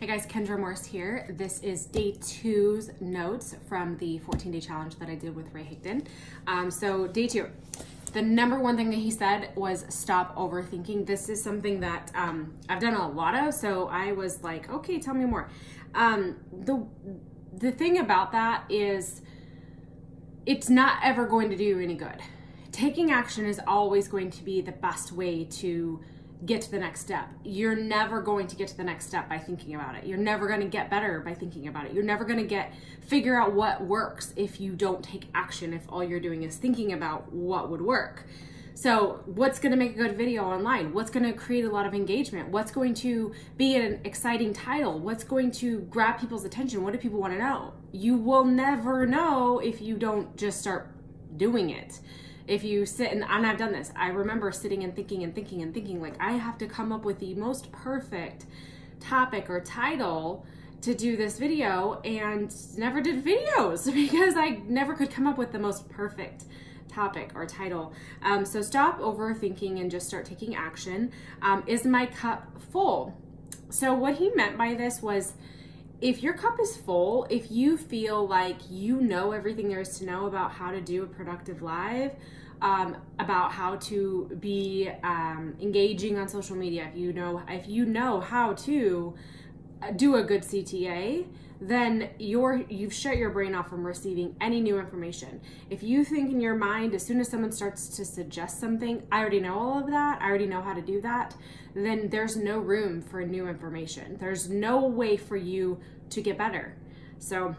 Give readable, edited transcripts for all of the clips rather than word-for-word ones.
Hey guys, Kendra Morse here. This is day 2's notes from the 14-day challenge that I did with Ray Higdon. So day 2, the number one thing that he said was stop overthinking. This is something that I've done a lot of, so I was like, okay, tell me more. The thing about that is it's not ever going to do you any good. Taking action is always going to be the best way to get to the next step. You're never going to get to the next step by thinking about it. You're never going to get better by thinking about it. You're never going to figure out what works if you don't take action, if all you're doing is thinking about what would work. So what's going to make a good video online? What's going to create a lot of engagement? What's going to be an exciting title? What's going to grab people's attention? What do people want to know? You will never know if you don't just start doing it. If you sit and I've done this, I remember sitting and thinking, like I have to come up with the most perfect topic or title to do this video, and never did videos because I never could come up with the most perfect topic or title. So stop overthinking and just start taking action. Is my cup full? So what he meant by this was, if your cup is full, if you feel like you know everything there is to know about how to do a productive live, about how to be engaging on social media, if you know how to do a good CTA, then you've shut your brain off from receiving any new information. If you think in your mind, as soon as someone starts to suggest something, I already know all of that, I already know how to do that, then there's no room for new information. There's no way for you to get better. So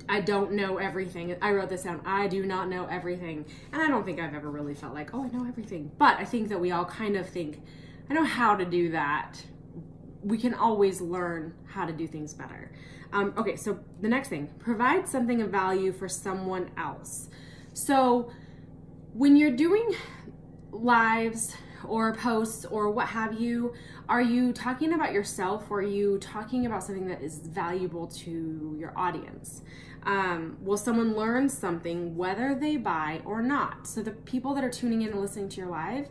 I don't know everything. I wrote this down. I do not know everything. And I don't think I've ever really felt like, oh, I know everything. But I think that we all kind of think, I know how to do that. We can always learn how to do things better. Okay, so the next thing, provide something of value for someone else. So when you're doing lives or posts or what have you, are you talking about yourself, or are you talking about something that is valuable to your audience? Will someone learn something whether they buy or not? So the people that are tuning in and listening to your live,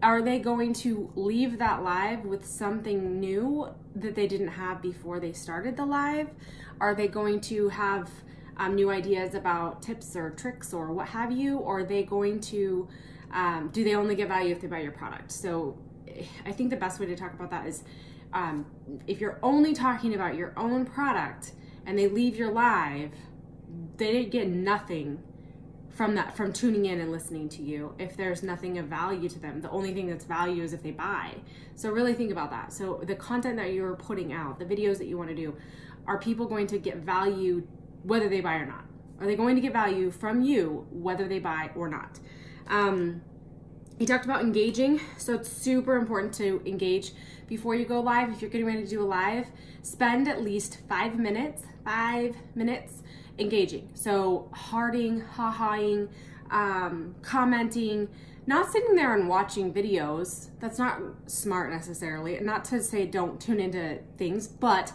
are they going to leave that live with something new that they didn't have before they started the live? Are they going to have new ideas about tips or tricks or what have you? Or are they going to, do they only get value if they buy your product? So I think the best way to talk about that is, if you're only talking about your own product and they leave your live, they didn't get nothing from that, from tuning in and listening to you. If there's nothing of value to them, the only thing that's value is if they buy. So really think about that. So the content that you're putting out, the videos that you want to do, are people going to get value whether they buy or not? Are they going to get value from you whether they buy or not? He talked about engaging. So it's super important to engage before you go live. If you're getting ready to do a live, spend at least 5 minutes engaging. So hearting, ha-haing, commenting, not sitting there and watching videos. That's not smart necessarily. Not to say don't tune into things, but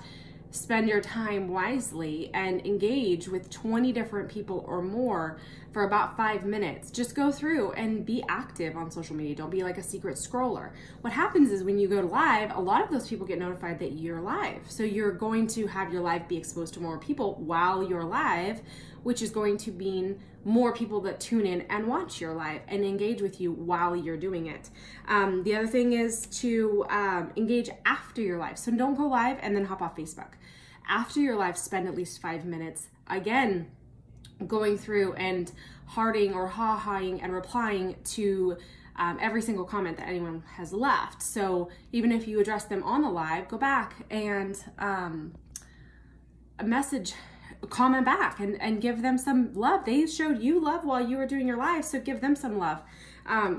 spend your time wisely and engage with 20 different people or more for about 5 minutes. Just go through and be active on social media. Don't be like a secret scroller. What happens is when you go to live, a lot of those people get notified that you're live. So you're going to have your live be exposed to more people while you're live, which is going to mean more people that tune in and watch your live and engage with you while you're doing it. The other thing is to engage after your live. So don't go live and then hop off Facebook. After your live, spend at least 5 minutes, again, going through and hearting or ha-haing and replying to every single comment that anyone has left. So even if you address them on the live, go back and comment back and give them some love. They showed you love while you were doing your live, so give them some love.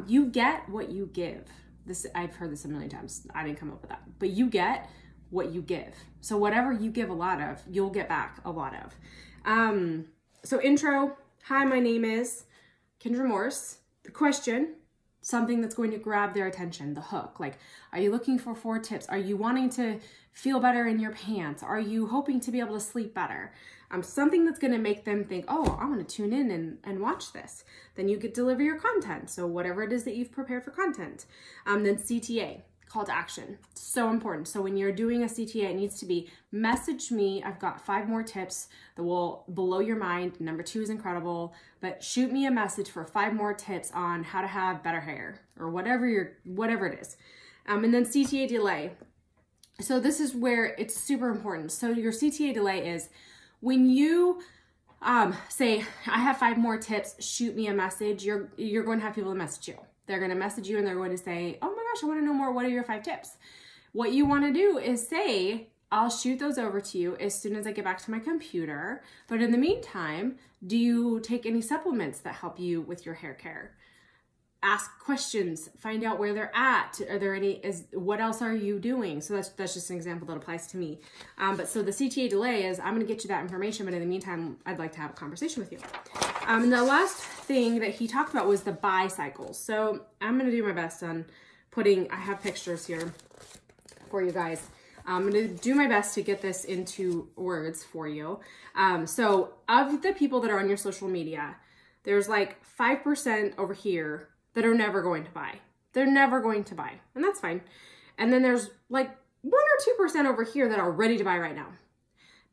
You get what you give. This, I've heard this a million times. I didn't come up with that, but you get what you give. So whatever you give a lot of, you'll get back a lot of. So intro, hi, my name is Kendra Morse. The question, something that's going to grab their attention, the hook. Like, are you looking for 4 tips? Are you wanting to feel better in your pants? Are you hoping to be able to sleep better? Something that's going to make them think, oh, I want to tune in and watch this. Then you could deliver your content. So whatever it is that you've prepared for content. Then CTA, call to action. So important. So when you're doing a CTA, it needs to be message me. I've got 5 more tips that will blow your mind. Number 2 is incredible, but shoot me a message for 5 more tips on how to have better hair or whatever it is. And then CTA delay. So this is where it's super important. So your CTA delay is when you say, I have 5 more tips, shoot me a message, you're going to have people to message you. They're going to message you and they're going to say, oh my gosh, I want to know more. What are your 5 tips? What you want to do is say, I'll shoot those over to you as soon as I get back to my computer. But in the meantime, do you take any supplements that help you with your hair care? Ask questions, find out where they're at. Are there any, what else are you doing? So that's just an example that applies to me. But so the CTA delay is, I'm going to get you that information, but in the meantime, I'd like to have a conversation with you. And the last thing that he talked about was the buy cycles. So I'm going to do my best on I have pictures here for you guys. I'm going to do my best to get this into words for you. So of the people that are on your social media, there's like 5% over here that are never going to buy. They're never going to buy, and that's fine. And then there's like 1 or 2% over here that are ready to buy right now.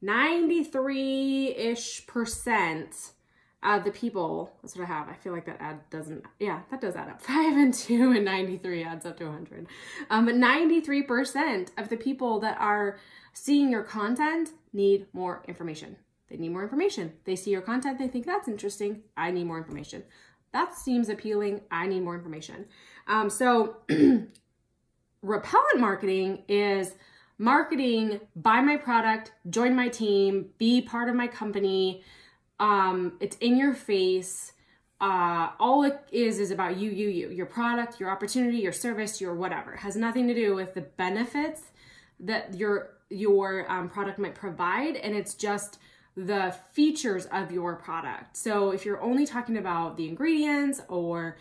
93-ish% of the people, that's what I have. I feel like that doesn't, yeah, that does add up. 5 and 2 and 93 adds up to 100. But 93% of the people that are seeing your content need more information. They need more information. They see your content, they think that's interesting. I need more information. That seems appealing. I need more information. So repellent marketing is marketing, buy my product, join my team, be part of my company. It's in your face. All it is about you, your product, your opportunity, your service, your whatever. It has nothing to do with the benefits that your product might provide. And it's just the features of your product. So if you're only talking about the ingredients or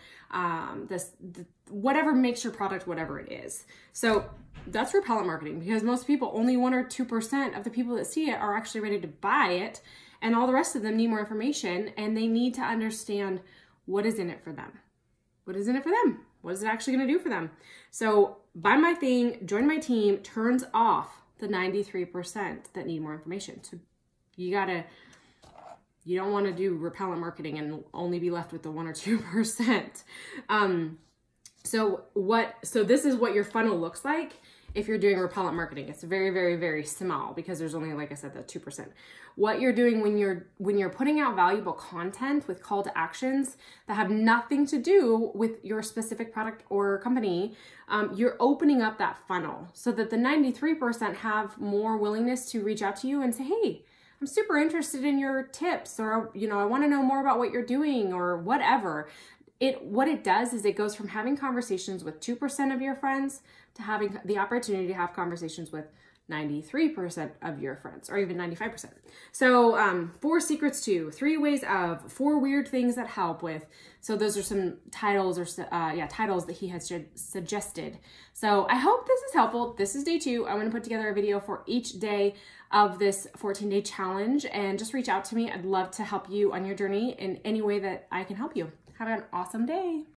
whatever makes your product whatever it is. So that's repellent marketing, because most people, only 1 or 2% of the people that see it are actually ready to buy it, and all the rest of them need more information, and they need to understand what is in it for them. What is in it for them? What is it actually going to do for them? So buy my thing, join my team, turns off the 93% that need more information. So you don't want to do repellent marketing and only be left with the 1 or 2%. So this is what your funnel looks like if you're doing repellent marketing. It's very, very, very small because there's only, like I said, the 2%. What you're doing when you're putting out valuable content with call to actions that have nothing to do with your specific product or company, you're opening up that funnel so that the 93% have more willingness to reach out to you and say, hey, I'm super interested in your tips, or, I want to know more about what you're doing, or whatever. What it does is it goes from having conversations with 2% of your friends to having the opportunity to have conversations with 93% of your friends, or even 95%. So 4 secrets to, 3 ways of, 4 weird things that help with. So those are some titles titles that he has suggested. So I hope this is helpful. This is day 2. I'm going to put together a video for each day of this 14-day challenge, and just reach out to me. I'd love to help you on your journey in any way that I can help you. Have an awesome day.